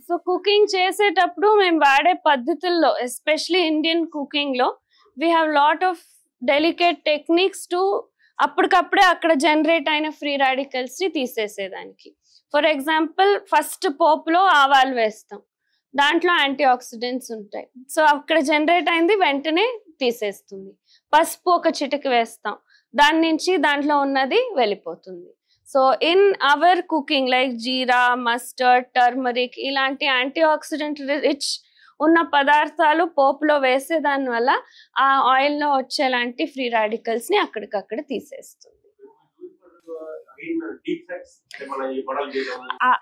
So cooking చేసేటప్పుడు మేము వాడే పద్ధతుల్లో ఎస్పెషలీ ఇండియన్ కుకింగ్ లో we have lot of delicate techniques to అప్పటికప్పుడే అక్కడ జనరేట్ అయిన ఫ్రీ రాడికల్స్ ని తీసేసేదానికి. ఫర్ ఎగ్జాంపుల్ ఫస్ట్ పోపులో ఆవాలు వేస్తాం, దాంట్లో యాంటీ ఆక్సిడెంట్స్ ఉంటాయి, సో అక్కడ జనరేట్ అయింది వెంటనే తీసేస్తుంది. పసుపు ఒక చిటికి వేస్తాం, దాని నుంచి దాంట్లో ఉన్నది వెళ్ళిపోతుంది. So in our cooking like jeera, mustard, turmeric ఇలాంటి యాంటీ ఆక్సిడెంట్ రిచ్ ఉన్న పదార్థాలు పోపులో వేసే దాని వల్ల ఆ ఆయిల్ లో వచ్చేలాంటి ఫ్రీ రాడికల్స్ ని అక్కడికక్కడ తీసేస్తుంది.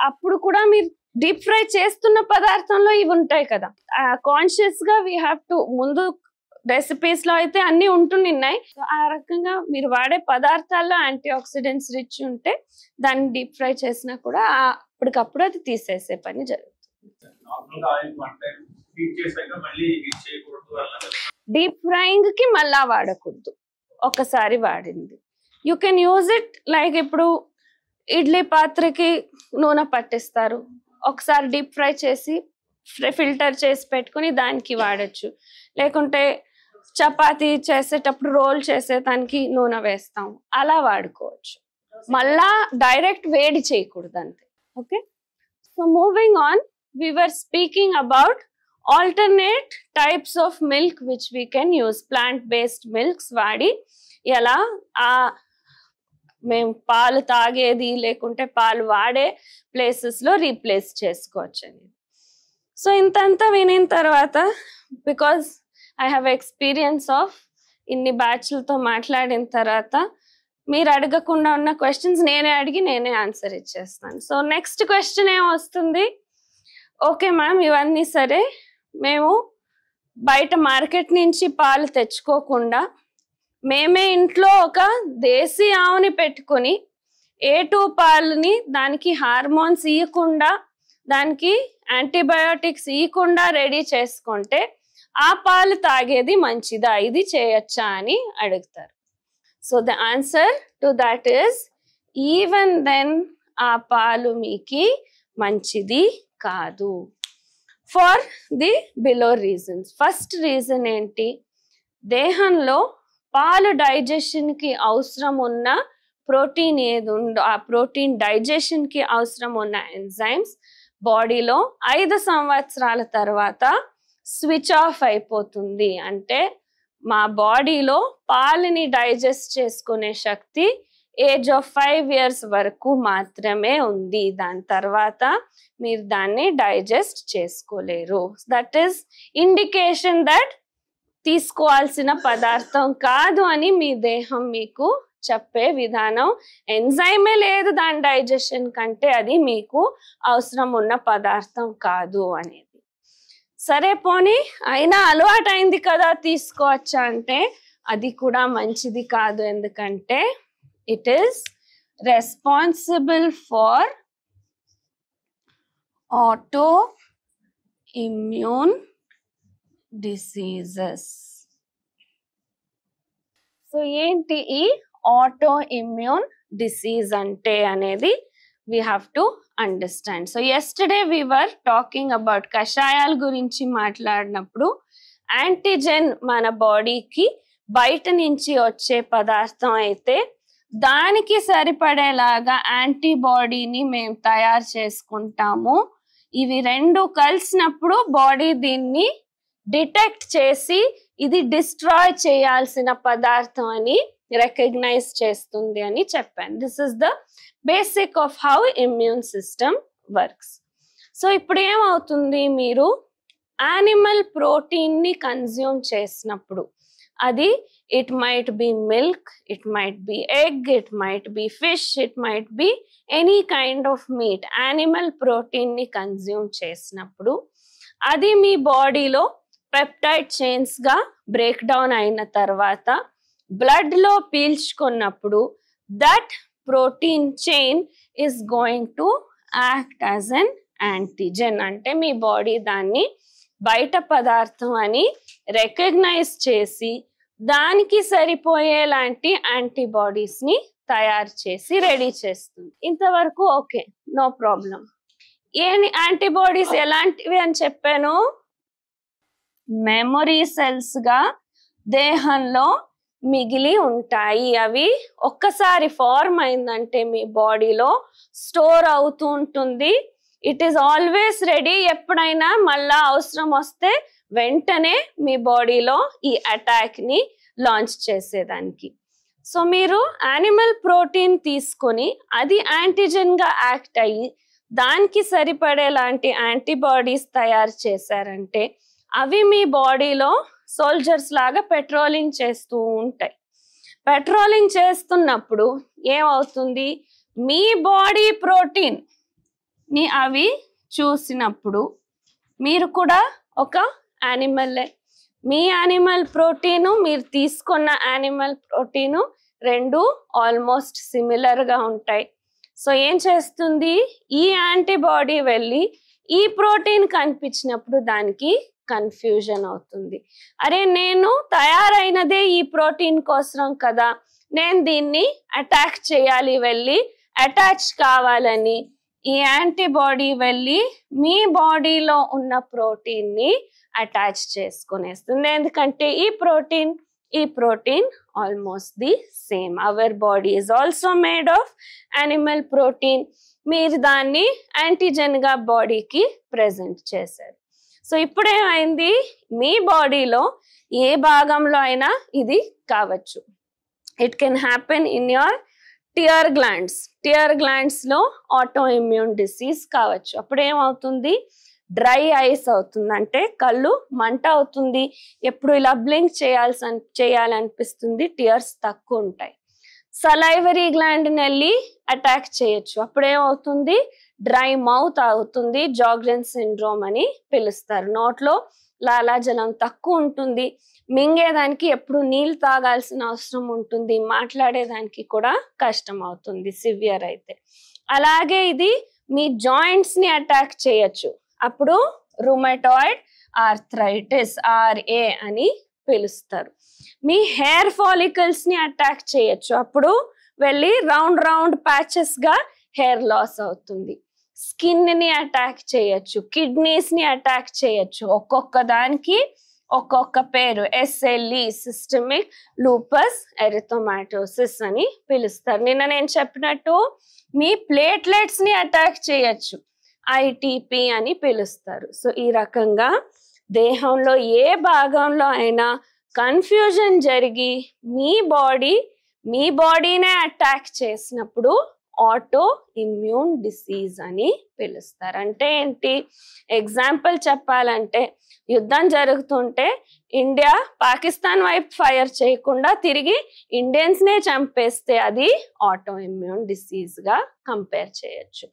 అప్పుడు కూడా మీరు డీప్ ఫ్రై చేస్తున్న పదార్థంలో ఇవి ఉంటాయి కదా, కాన్షియస్ గా వీ హ్యావ్ టు, ముందు రెసిపీస్ లో అయితే అన్ని ఉంటున్నాయి, ఆ రకంగా మీరు వాడే పదార్థాల్లో యాంటీ ఆక్సిడెంట్స్ రిచ్ ఉంటే దాన్ని డీప్ ఫ్రై చేసినా కూడా అప్పటికప్పుడు అది తీసేసే పని జరుగుతుంది. డీప్ ఫ్రైయింగ్ కి మళ్ళా వాడకూడదు, ఒకసారి వాడింది. You can use it like ఇప్పుడు ఇడ్లీ పాత్రకి నూనె పట్టిస్తారు, ఒకసారి డీప్ ఫ్రై చేసి ఫిల్టర్ చేసి పెట్టుకుని దానికి వాడచ్చు. లేకుంటే చపాతీ చేసేటప్పుడు రోల్ చేసేదానికి నూనె వేస్తాం, అలా వాడుకోవచ్చు. మళ్ళా డైరెక్ట్ వేడి చేయకూడదు అంతే. Okay, so moving on, we were speaking about alternate types of milk which we can use, plant based milks వాడి ఎలా మేము పాలు తాగేది లేకుంటే పాలు వాడే ప్లేసెస్ లో రీప్లేస్ చేసుకోవచ్చు అని. సో ఇంతంతా వినిన తర్వాత, because I have experience of ఇన్ని బ్యాచ్లతో మాట్లాడిన తర్వాత, మీరు అడగకుండా ఉన్న క్వశ్చన్స్ నేనే అడిగి నేనే ఆన్సర్ ఇచ్చేస్తాను. సో నెక్స్ట్ క్వశ్చన్ ఏం వస్తుంది, ఓకే మ్యామ్ ఇవన్నీ సరే, మేము బయట మార్కెట్ నుంచి పాలు తెచ్చుకోకుండా మేమే ఇంట్లో ఒక దేశీ ఆవుని పెట్టుకొని A2 పాలని దానికి హార్మోన్స్ ఇవ్వకుండా, దానికి యాంటీబయాటిక్స్ ఇవ్వకుండా రెడీ చేసుకుంటే ఆ పాలు తాగేది మంచిదా, ఇది చేయొచ్చా అని అడుగుతారు. So the answer to that is even then ఆ పాలు మీకు మంచిది కాదు, for the below reasons. First reason ఏంటి, దేహంలో పాలు డైజెషన్ కి అవసరం ఉన్న ప్రోటీన్ ఏది ఉందో ఆ ప్రోటీన్ డైజెషన్ కి అవసరం ఉన్న ఎంజైమ్స్ బాడీలో 5 సంవత్సరాల తర్వాత స్విచ్ ఆఫ్ అయిపోతుంది. అంటే మా బాడీలో పాలని డైజెస్ట్ చేసుకునే శక్తి ఏజ్ ఆఫ్ 5 years వరకు మాత్రమే ఉంది, దాని తర్వాత మీరు దాన్ని డైజెస్ట్ చేసుకోలేరు. దట్ ఈస్ ఇండికేషన్ దట్ తీసుకోవాల్సిన పదార్థం కాదు అని మీ దేహం మీకు చెప్పే విధానం. ఎంజైమే లేదు దాని డైజెషన్ కంటే, అది మీకు అవసరం ఉన్న పదార్థం కాదు అనేది. సరే పోనీ అయినా అలవాటు అయింది కదా తీసుకోవచ్చా అంటే అది కూడా మంచిది కాదు, ఎందుకంటే it is responsible for autoimmune diseases. So ఏంటి ఈ autoimmune disease అంటే అనేది we have to understand. So yesterday we were talking about కషాయాల గురించి మాట్లాడినప్పుడు యాంటీజెన్ మన బాడీకి బయట నుంచి వచ్చే పదార్థం అయితే దానికి సరిపడేలాగా యాంటీబాడీని మేము తయారు చేసుకుంటాము. ఇవి రెండు కలిసినప్పుడు బాడీ దీన్ని డిటెక్ట్ చేసి ఇది డిస్ట్రాయ్ చేయాల్సిన పదార్థం అని రికగ్నైజ్ చేస్తుంది అని చెప్పాను. This is the basic of how immune system works. So ఇప్పుడు ఏమవుతుంది, మీరు యానిమల్ ప్రోటీన్ ని కన్జ్యూమ్ చేసినప్పుడు అది it might be milk, it might be egg, it might be fish, it might be any kind of meat, animal protein ని consume చేసినప్పుడు అది మీ బాడీలో పెప్టైడ్ చైన్స్ గా బ్రేక్ డౌన్ అయిన తర్వాత బ్లడ్ లో పీల్చుకున్నప్పుడు that protein chain is going to act as an antigen. అంటే మీ బాడీ దాన్ని బయట పదార్థం అని రికగ్నైజ్ చేసి దానికి సరిపోయేలాంటి యాంటీబాడీస్ ని తయారు చేసి రెడీ చేస్తుంది. ఇంతవరకు ఓకే, నో ప్రాబ్లం. యాంటీబాడీస్ ఎలాంటివి అని చెప్పాను, మెమొరీ సెల్స్ గా దేహంలో మిగిలి ఉంటాయి. అవి ఒక్కసారి ఫార్మ్ అయిందంటే మీ బాడీలో స్టోర్ అవుతూ ఉంటుంది. It is always ready. ఎప్పుడైనా మళ్ళా అవసరం వస్తే వెంటనే మీ బాడీలో ఈ అటాక్ ని లాంచ్ చేసేదానికి. సో మీరు యానిమల్ ప్రోటీన్ తీసుకొని అది యాంటీజెన్ గా యాక్ట్ అయ్యి దానికి సరిపడేలాంటి యాంటీబాడీస్ తయారు చేశారంటే అవి మీ బాడీలో సోల్జర్స్ లాగా పెట్రోలింగ్ చేస్తూ ఉంటాయి. పెట్రోలింగ్ చేస్తున్నప్పుడు ఏమవుతుంది, మీ బాడీ ప్రోటీన్ ని అవి చూసినప్పుడు మీరు కూడా ఒక యానిమల్లే. మీ యానిమల్ ప్రోటీను మీరు తీసుకున్న యానిమల్ ప్రోటీను రెండు ఆల్మోస్ట్ సిమిలర్ గా ఉంటాయి. సో ఏం చేస్తుంది, ఈ యాంటీబాడీ వెళ్ళి ఈ ప్రోటీన్ కనిపించినప్పుడు దానికి కన్ఫ్యూజన్ అవుతుంది. అరే నేను తయారైనదే ఈ ప్రోటీన్ కోసం కదా, నేను దీన్ని అటాక్ చేయాలి, వెళ్ళి అటాచ్ కావాలని ఈ యాంటీబాడీ వెళ్ళి మీ బాడీలో ఉన్న ప్రోటీన్ ని అటాచ్ చేసుకునేస్తుంది. ఎందుకంటే ఈ protein almost the same. Our body is also made of animal protein. మీరు దాన్ని యాంటీజెన్ గా బాడీకి ప్రెజెంట్ చేశారు. సో ఇప్పుడేమైంది, మీ బాడీలో ఏ భాగంలో అయినా ఇది కావచ్చు. It can happen in your tear glands లో ఆటో ఇమ్యూన్ డిసీజ్ కావచ్చు. అప్పుడు ఏమవుతుంది, డ్రై ఐస్ అవుతుంది, అంటే కళ్ళు మంట అవుతుంది, ఎప్పుడు ఇలా బ్లింక్ చేయాలనిపిస్తుంది, టియర్స్ తక్కువ ఉంటాయి. సలైవరీ గ్లాండ్ వెళ్ళి అటాక్ చేయొచ్చు. అప్పుడేమవుతుంది, డ్రై మౌత్ అవుతుంది, జాగ్రెన్ సిండ్రోమ్ అని పిలుస్తారు. నోట్లో లాలాజలం తక్కువ ఉంటుంది, మింగేదానికి ఎప్పుడు నీళ్ళు తాగాల్సిన అవసరం ఉంటుంది, మాట్లాడేదానికి కూడా కష్టం అవుతుంది సివియర్ అయితే. అలాగే ఇది మీ జాయింట్స్ ని అటాక్ చేయొచ్చు. అప్పుడు రుమటాయిడ్ ఆర్థరైటిస్ RA అని పిలుస్తారు. మీ హెయిర్ ఫాలికల్స్ ని అటాక్ చేయొచ్చు. అప్పుడు వెళ్ళి రౌండ్ ప్యాచెస్ గా హెయిర్ లాస్ అవుతుంది. స్కిన్ ని అటాక్ చేయొచ్చు, కిడ్నీస్ ని అటాక్ చేయొచ్చు. ఒక్కొక్క దానికి ఒక్కొక్క పేరు. SLE సిస్టమిక్ లూపస్ ఎరిథోమాటోసిస్ అని పిలుస్తారు. నిన్న నేను చెప్పినట్టు మీ ప్లేట్లెట్స్ ని అటాక్ చేయొచ్చు, ITP అని పిలుస్తారు. సో ఈ రకంగా దేహంలో ఏ భాగంలో అయినా కన్ఫ్యూజన్ జరిగి మీ బాడీనే అటాక్ చేసినప్పుడు ఆటో ఇమ్యూన్ డిసీజ్ అని పిలుస్తారు. అంటే ఏంటి, ఎగ్జాంపుల్ చెప్పాలంటే యుద్ధం జరుగుతుంటే ఇండియా పాకిస్తాన్ వైపు ఫైర్ చేయకుండా తిరిగి ఇండియన్స్ నే చంపేస్తే అది ఆటో ఇమ్యూన్ డిసీజ్ గా కంపేర్ చేయొచ్చు.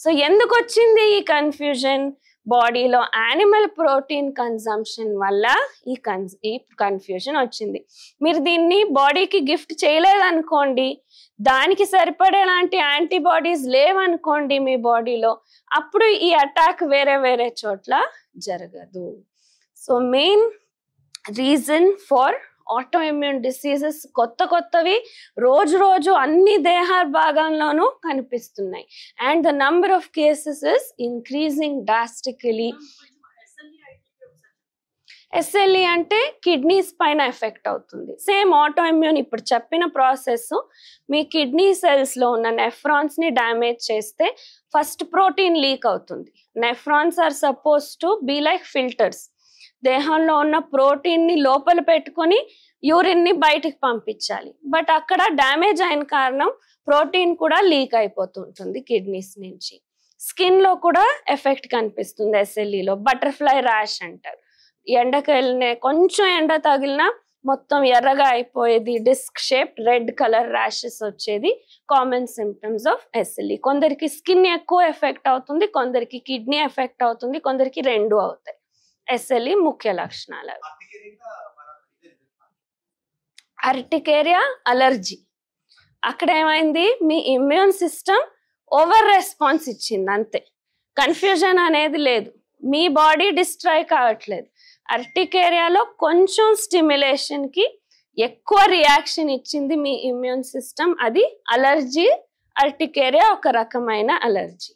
సో ఎందుకు వచ్చింది ఈ కన్ఫ్యూజన్, బాడీలో యానిమల్ ప్రోటీన్ కన్సంప్షన్ వల్ల ఈ కన్ఫ్యూజన్ వచ్చింది. మీరు దీన్ని బాడీకి గిఫ్ట్ చేయలేదనుకోండి, దానికి సరిపడేలాంటి యాంటీబాడీస్ లేవనుకోండి మీ బాడీలో, అప్పుడు ఈ అటాక్ వేరే చోట్ల జరగదు. So main reason for auto immune diseases కొత్తవి రోజు అన్ని దేహ భాగంలోనూ కనిపిస్తున్నాయి. And the number of cases is increasing drastically. SLE అంటే కిడ్నీస్ పైన ఎఫెక్ట్ అవుతుంది. సేమ్ ఆటో ఇమ్యూన్ ఇప్పుడు చెప్పిన ప్రాసెస్. మీ కిడ్నీ సెల్స్ లో ఉన్న నెఫ్రాన్స్ ని డ్యామేజ్ చేస్తే ఫస్ట్ ప్రోటీన్ లీక్ అవుతుంది. Nephrons are suppose to be like filters. దేహంలో ఉన్న ప్రోటీన్ ని లోపల పెట్టుకొని యూరిన్ ని బయటకు పంపించాలి. బట్ అక్కడ డ్యామేజ్ అయిన కారణం ప్రోటీన్ కూడా లీక్ అయిపోతుంటుంది కిడ్నీస్ నుంచి. స్కిన్ లో కూడా ఎఫెక్ట్ కనిపిస్తుంది SLE లో. బటర్ఫ్లై ర్యాష్ అంటారు. ఎండకు వెళ్ళిన కొంచెం ఎండ తగిలినా మొత్తం ఎర్రగా అయిపోయేది, disc shape red colour rashes వచ్చేది కామన్ సిమ్టమ్స్ ఆఫ్ SLE. కొందరికి స్కిన్ ఎక్కువ ఎఫెక్ట్ అవుతుంది, కొందరికి కిడ్నీ ఎఫెక్ట్ అవుతుంది, కొందరికి రెండు అవుతాయి. SLE ముఖ్య లక్షణాలు. Urticaria allergy. అక్కడ ఏమైంది, మీ ఇమ్యూన్ సిస్టమ్ ఓవర్ రెస్పాన్స్ ఇచ్చింది, అంతే. కన్ఫ్యూజన్ అనేది లేదు, మీ బాడీ డిస్ట్రాయ్ కావట్లేదు. అర్టికేరియాలో కొంచెం స్టిమ్యులేషన్ కి ఎక్కువ రియాక్షన్ ఇచ్చింది మీ ఇమ్యూన్ సిస్టమ్, అది అలర్జీ. అర్టికేరియా ఒక రకమైన అలర్జీ.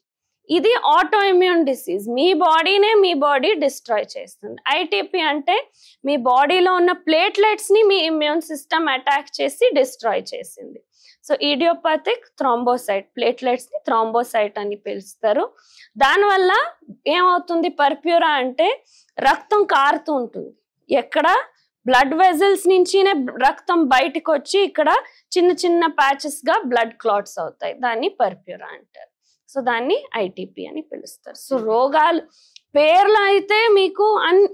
ఇది ఆటో ఇమ్యూన్ డిసీజ్, మీ బాడీనే మీ బాడీ డిస్ట్రాయ్ చేస్తుంది. ఐటీపీ అంటే మీ బాడీలో ఉన్న ప్లేట్లెట్స్ ని మీ ఇమ్యూన్ సిస్టమ్ అటాక్ చేసి డిస్ట్రాయ్ చేసింది. సో ఇడియోపాథిక్ థ్రాంబోసైట్, ప్లేట్లెట్స్ ని థ్రాంబోసైట్ అని పిలుస్తారు. దానివల్ల ఏమవుతుంది, పర్ప్యూరా అంటే రక్తం కారుతూ ఉంటుంది. ఎక్కడ బ్లడ్ వెజల్స్ నుంచినే రక్తం బయటకు వచ్చి ఇక్కడ చిన్న చిన్న ప్యాచెస్ గా బ్లడ్ క్లాట్స్ అవుతాయి. దాన్ని పర్ప్యూరా అంటారు. సో దాన్ని ఐటీపీ అని పిలుస్తారు. సో రోగాలు పేర్లు అయితే మీకు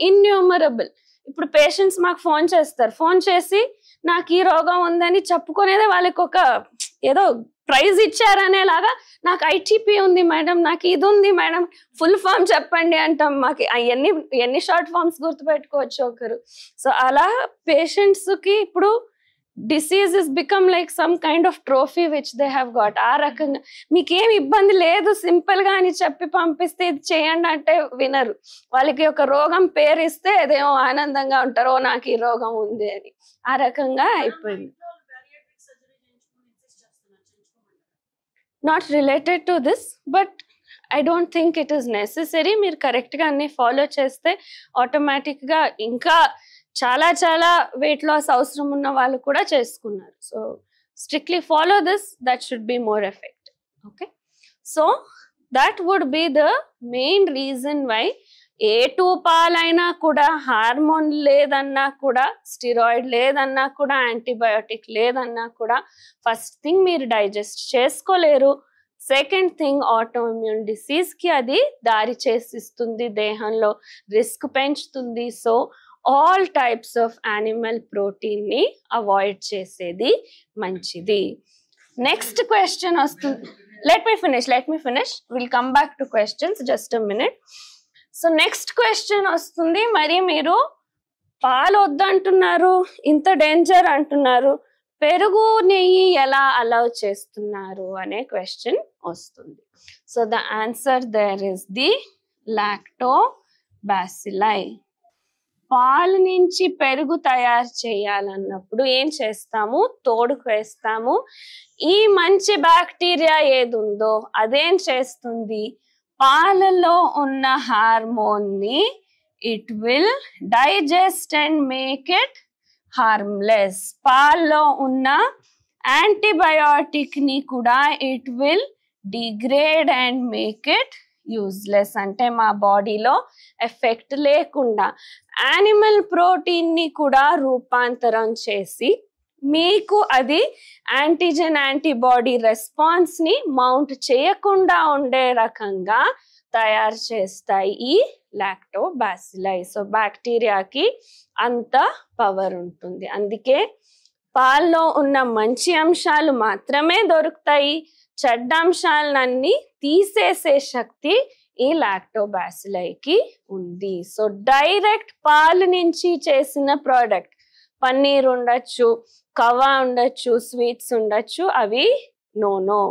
ఇన్యూమరబుల్. ఇప్పుడు పేషెంట్స్ మాకు ఫోన్ చేస్తారు, ఫోన్ చేసి నాకు ఈ రోగం ఉందని చెప్పుకునేదే వాళ్ళకి ఒక ఏదో ప్రైజ్ ఇచ్చారనేలాగా, నాకు ఐటీపీ ఉంది మేడం, నాకు ఇది ఉంది మేడం, ఫుల్ ఫామ్ చెప్పండి అంటాం. మాకు ఎన్ని షార్ట్ ఫామ్స్ గుర్తుపెట్టుకోవచ్చు ఒకరు. సో అలా పేషెంట్స్ కి ఇప్పుడు disease is become like some kind of trophy which they have got. ఆ రకంగా మీకేం ఇబ్బంది లేదు సింపుల్ గా అని చెప్పి పంపిస్తే ఇది చేయండి అంటే వినరు. వాళ్ళకి ఒక రోగం పేరు ఇస్తే అదేమో ఆనందంగా ఉంటారు, ఓ నాకు ఈ రోగం ఉంది అని. ఆ రకంగా అయిపోయింది. Not related to this, but I don't think it is necessary. మీరు కరెక్ట్ గా అన్ని ఫాలో చేస్తే ఆటోమేటిక్ గా ఇంకా చాలా చాలా వెయిట్ లాస్ అవసరం ఉన్న వాళ్ళు కూడా చేసుకున్నారు. So strictly follow this, that should be more effective. Okay, so that would be the main reason why ఏ2 పాలైనా కూడా, హార్మోన్ లేదన్నా కూడా, స్టిరాయిడ్ లేదన్నా కూడా, యాంటీబయోటిక్ లేదన్నా కూడా, ఫస్ట్ థింగ్ మీరు డైజెస్ట్ చేసుకోలేరు. Second thing auto immune disease కి అది దారి చేసిస్తుంది, దేహంలో రిస్క్ పెంచుతుంది. So all types of animal protein ని అవాయిడ్ చేసేది మంచిది. నెక్స్ట్ క్వశ్చన్ వస్తుంది. Let me finish will come back to questions, just a minute. So next question వస్తుంది, మరి మీరు పాలు వద్దంటున్నారు, ఇంత డేంజర్ అంటున్నారు, పెరుగు నెయ్యి ఎలా అలౌ చేస్తున్నారు అనే క్వశ్చన్ వస్తుంది. So the answer there is the lactobacilli. పాలు నుంచి పెరుగు తయారు చేయాలన్నప్పుడు ఏం చేస్తాము, తోడుకు వేస్తాము. ఈ మంచి బ్యాక్టీరియా ఏది ఉందో అదేం చేస్తుంది, పాలలో ఉన్న హార్మోన్ ని it will digest and make it harmless. పాలలో ఉన్న యాంటీబయోటిక్ ని కూడా it will degrade and make it useless. అంటే మా బాడీలో ఎఫెక్ట్ లేకుండా యానిమల్ ప్రోటీన్ ని కూడా రూపాంతరం చేసి మీకు అది యాంటీజెన్ యాంటీబాడీ రెస్పాన్స్ ని మౌంట్ చేయకుండా ఉండే రకంగా తయారు చేస్తాయి ఈ లాక్టోబాసిల్లై. సో బ్యాక్టీరియాకి అంత పవర్ ఉంటుంది. అందుకే పాల్లో ఉన్న మంచి అంశాలు మాత్రమే దొరుకుతాయి, చెడ్డ అంశాలన్నీ తీసేసే శక్తి ఈ లాక్టోబాసిల్లైకి ఉంది. సో డైరెక్ట్ పాలు నుంచి చేసిన ప్రోడక్ట్, పన్నీర్ ఉండొచ్చు, కవా ఉండొచ్చు, స్వీట్స్ ఉండొచ్చు, అవి నో.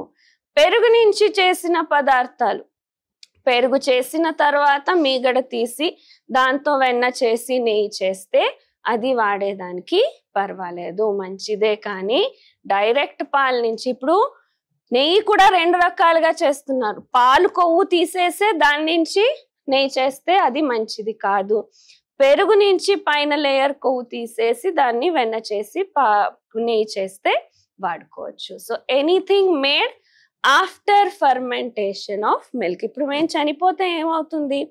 పెరుగు నుంచి చేసిన పదార్థాలు, పెరుగు చేసిన తర్వాత మీగడ తీసి దాంతో వెన్న చేసి నెయ్యి చేస్తే అది వాడేదానికి పర్వాలేదు, మంచిదే. కానీ డైరెక్ట్ పాల నుంచి, ఇప్పుడు నెయ్యి కూడా 2 రకాలుగా చేస్తున్నారు. పాలు కొవ్వు తీసేసే దాని నుంచి నెయ్యి చేస్తే అది మంచిది కాదు. పెరుగు నుంచి పైన లేయర్ కొవ్వు తీసేసి దాన్ని వెన్న చేసి నెయ్యి చేస్తే వాడుకోవచ్చు. So anything made after fermentation of milk. ఇప్పుడు మేము చనిపోతే ఏమవుతుంది,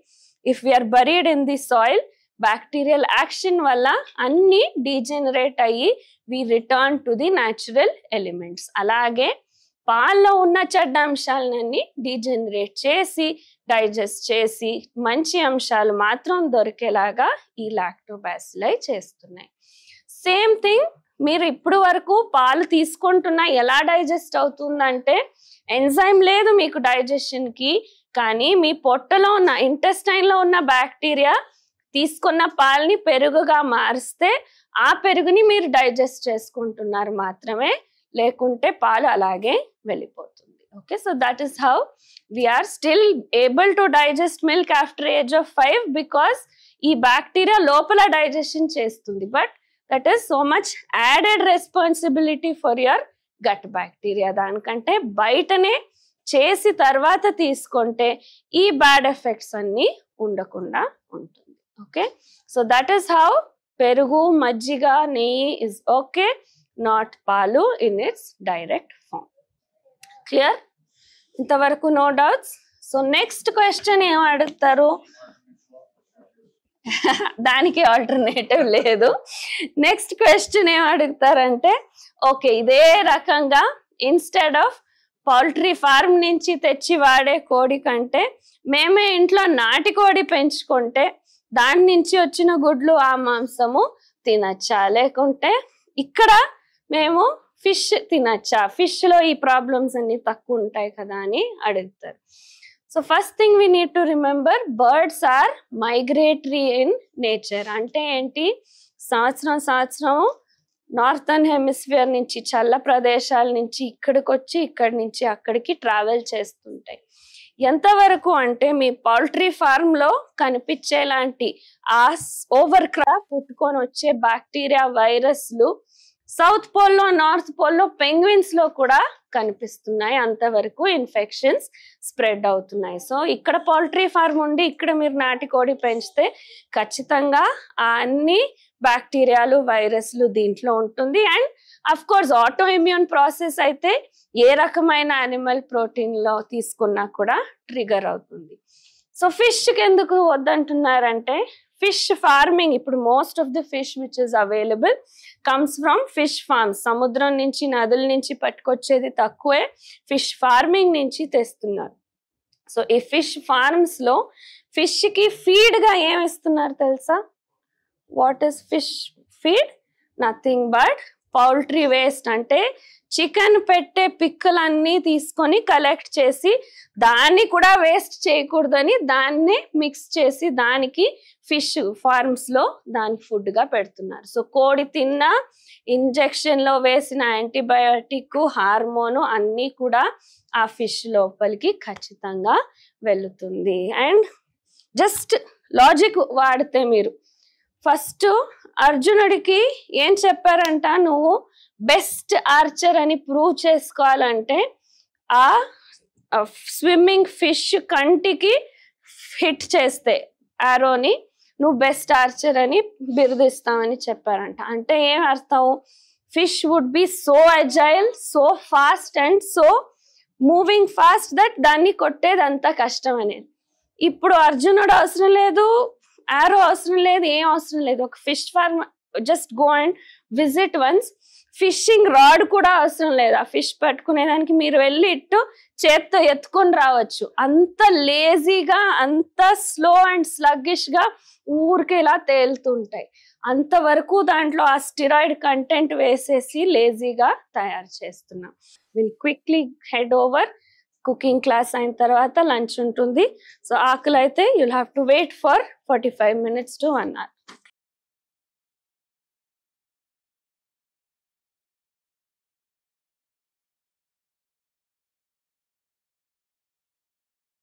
if we're buried in the soil, bacterial action వల్ల అన్ని డీజెనరేట్ అయ్యి we return to the natural elements. అలాగే పాల్లో ఉన్న చెడ్డ అంశాలన్నీ డీజెనరేట్ చేసి డైజెస్ట్ చేసి మంచి అంశాలు మాత్రం దొరికేలాగా ఈ లాక్టోబాసిల్లై చేస్తున్నాయి. సేమ్ థింగ్ మీరు ఇప్పుడు వరకు పాలు తీసుకుంటున్నా ఎలా డైజెస్ట్ అవుతుందంటే, ఎంజైమ్ లేదు మీకు డైజెషన్ కి, కానీ మీ పొట్టలో ఉన్న ఇంటెస్టైన్ లో ఉన్న బ్యాక్టీరియా తీసుకున్న పాలని పెరుగుగా మారిస్తే ఆ పెరుగుని మీరు డైజెస్ట్ చేసుకుంటున్నారు మాత్రమే, లేకుంటే పాలు అలాగే వెళ్ళిపోతుంది. Okay, so that is how we're still able to digest milk after age of 5 because ఈ బ్యాక్టీరియా లోపల డైజెషన్ చేస్తుంది. But that is so much added responsibility for your gut bacteria. దానికంటే బయటనే చేసి తర్వాత తీసుకుంటే ఈ బ్యాడ్ ఎఫెక్ట్స్ అన్ని ఉండకుండా ఉంటుంది. Okay, so that is how పెరుగు, మజ్జిగ, నెయ్యి ఇస్ ఓకే, నాట్ పాలు in its direct form. Clear? ఇంతవరకు no doubts? So next question ఏం అడుగుతారు? దానికి ఆల్టర్నేటివ్ లేదు. నెక్స్ట్ క్వశ్చన్ ఏం అడుగుతారంటే, ఓకే ఇదే రకంగా ఇన్స్టెడ్ ఆఫ్ పౌల్ట్రీ ఫార్మ్ నుంచి తెచ్చి వాడే కోడి కంటే మేమే ఇంట్లో నాటి కోడి పెంచుకుంటే దాని నుంచి వచ్చిన గుడ్లు ఆ మాంసము తినచ్చా, లేకుంటే ఇక్కడ మేము ఫిష్ తినచ్చా, ఫిష్ లో ఈ ప్రాబ్లమ్స్ అన్ని తక్కువ ఉంటాయి కదా అని అడుగుతారు. So first thing we need to remember, birds are migratory in nature. అంటే ఏంటి? సంవత్సరం నార్థన్ హెమిస్ఫియర్ నుంచి, చల్ల ప్రదేశాల నుంచి ఇక్కడికి వచ్చి ఇక్కడి నుంచి అక్కడికి ట్రావెల్ చేస్తుంటాయి. ఎంతవరకు అంటే మీ పౌల్ట్రీ ఫార్మ్ లో కనిపించేలాంటి ఆ ఓవర్ క్రాప్ పుట్టుకొని వచ్చే బ్యాక్టీరియా, వైరస్లు సౌత్ పోల్లో, నార్త్ పోల్లో పెంగ్విన్స్ లో కూడా కనిపిస్తున్నాయి. అంతవరకు ఇన్ఫెక్షన్స్ స్ప్రెడ్ అవుతున్నాయి. సో ఇక్కడ పౌల్ట్రీ ఫార్మ్ ఉండి ఇక్కడ మీరు నాటికోడి పెంచితే ఖచ్చితంగా ఆ అన్ని బ్యాక్టీరియాలు, వైరస్లు దీంట్లో ఉంటుంది. And of course auto immune process అయితే ఏ రకమైన యానిమల్ ప్రోటీన్ లో తీసుకున్నా కూడా ట్రిగర్ అవుతుంది. సో ఫిష్ కి ఎందుకు వద్దంటున్నారంటే, ఫిష్ ఫార్మింగ్ ఇప్పుడు most of the fish which is available comes from fish forms. సముద్రం నుంచి, నదుల నుంచి పట్టుకొచ్చేది తక్కువే, ఫిష్ ఫార్మింగ్ నుంచి తెస్తున్నారు. సో ఈ ఫిష్ ఫార్మ్స్ లో ఫిష్ కి ఫీడ్ గా ఏం ఇస్తున్నారు తెలుసా? What is fish feed? Nothing but poultry waste. అంటే చికెన్ పెట్టే పిక్కలన్నీ తీసుకొని కలెక్ట్ చేసి దాన్ని కూడా వేస్ట్ చేయకూడదని దాన్ని మిక్స్ చేసి దానికి ఫిష్ ఫార్మ్స్ లో దానికి ఫుడ్ గా పెడుతున్నారు. సో కోడి తిన్న ఇంజెక్షన్ లో వేసిన యాంటీబయాటిక్, హార్మోను అన్నీ కూడా ఆ ఫిష్ లోపలికి ఖచ్చితంగా వెళుతుంది. అండ్ జస్ట్ లాజిక్ వాడితే మీరు ఫస్ట్ అర్జునుడికి ఏం చెప్పారంట, నువ్వు బెస్ట్ ఆర్చర్ అని ప్రూవ్ చేసుకోవాలంటే ఆ స్విమ్మింగ్ ఫిష్ కంటికి హిట్ చేస్తే ఆరోని నువ్వు బెస్ట్ ఆర్చర్ అని బిరుదిస్తామని చెప్పారంట. అంటే ఏం అర్థం? Fish would be so agile, so fast and so moving fast that దాన్ని కొట్టేది అంత కష్టం అనేది. ఇప్పుడు అర్జునుడు అవసరం లేదు, ఆరో అవసరం లేదు, ఏం అవసరం లేదు. ఒక fish farm just go and visit once. Fishing rod కూడా అవసరం లేదు. ఆ ఫిష్ పట్టుకునేదానికి మీరు వెళ్ళి ఇట్టు చేత్తో ఎత్తుకొని రావచ్చు. అంత లేజీగా, అంత స్లో అండ్ స్లగ్గిష్ గా ఊరికే ఇలా తేలుతుంటాయి. అంతవరకు దాంట్లో ఆ స్టిరాయిడ్ కంటెంట్ వేసేసి లేజీగా తయారు చేస్తున్నాం. Will quickly head over. Cooking class అయిన తర్వాత లంచ్ ఉంటుంది. సో ఆకలి అయితే you'll have to wait for 45 minutes to 1 hour.